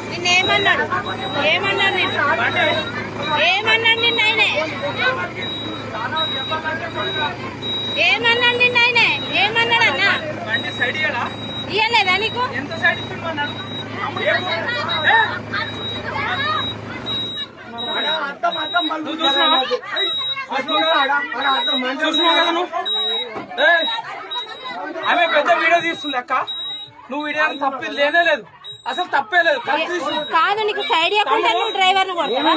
నిన్నేమన్నాడు ఏమన్నాడు నిన్న ఆయనే ఏమన్నాడు నిన్న ఆయనే ఏమన్నాడు అన్న ఇయ్యలేదా నీకు ఆమె పెద్ద వీడియో తీస్తుంది అక్క నువ్వు వీడియో తప్పి లేనే లేదు అసలు తప్పే లేదు కాదు నీకు సైడ్ ఇవ్వకుండా నువ్వు డ్రైవర్ ను కొడతావా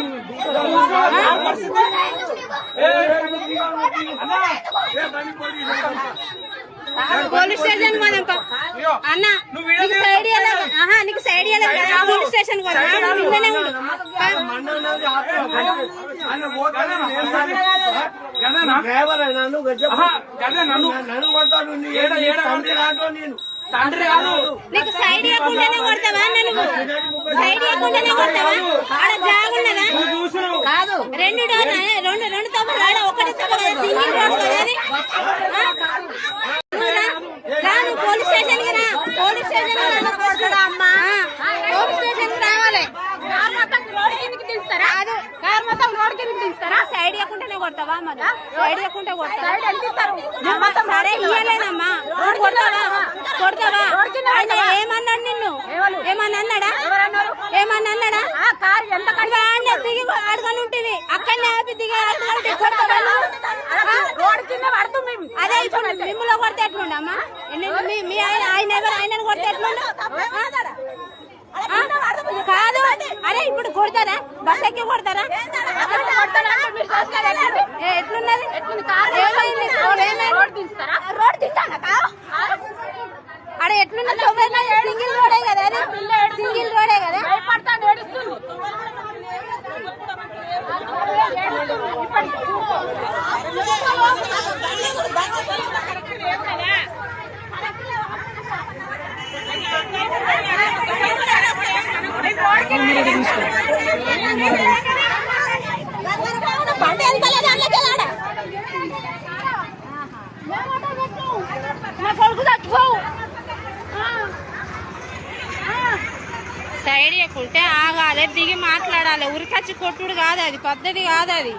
పోలీస్ స్టేషన్ పోదాం అన్న నీకు సైడ్ నీకు సైడ్ ఇవ్వలేదు కదా పోలీస్ స్టేషన్ ఇంట్లోనే ఉండు తండ్రి కాదు నీకు సైడ్ ఇవ్వకుండానే కొడతావా నువ్వు సైడ్ ఇవ్వకుండానే కొడతావా ఆడ జాగున్నదా కాదు రెండు తప్పులు ఆడ ఒకటి తప్పు కదా సింగిల్ రోడ్ కదా అది రాను పోలీస్ స్టేషన్ కి రా పోలీస్ స్టేషన్ అమ్మా పోలీస్ స్టేషన్ కి రావాలి కార్ మొత్తం రోడ్ కిందకి తీస్తారా సైడ్ ఇవ్వకుండానే కొడతావా మరి సైడ్ ఇవ్వకుంటే కొడతావా సరే ఇయ్యలేదమ్మా కొడతావా ఆయన ఏమన్నాడు నిన్ను ఏమన్నా అన్నాడా దిగి అడగని ఉంటుంది అక్కడనే ఆపి దిగి అదే ఇప్పుడు మిమ్మల్ని కొడితే ఎట్లుండమ్మా మీ ఆయన ఎవరు ఆయనను కొడితే ఎట్లుండ కాదు అరే ఇప్పుడు కొడతారా బస్ ఎక్కి కొడతారా ఎట్లున్నది అక్కడ ఎట్లున్నది సింగిల్ రోడే కదా అది సింగిల్ రోడే కదా సైడ్ ఇవ్వకుంటే ఆగాలి దిగి మాట్లాడాలి ఉరికచ్చి కొట్టుడు కాదు అది పద్ధతి కాదు అది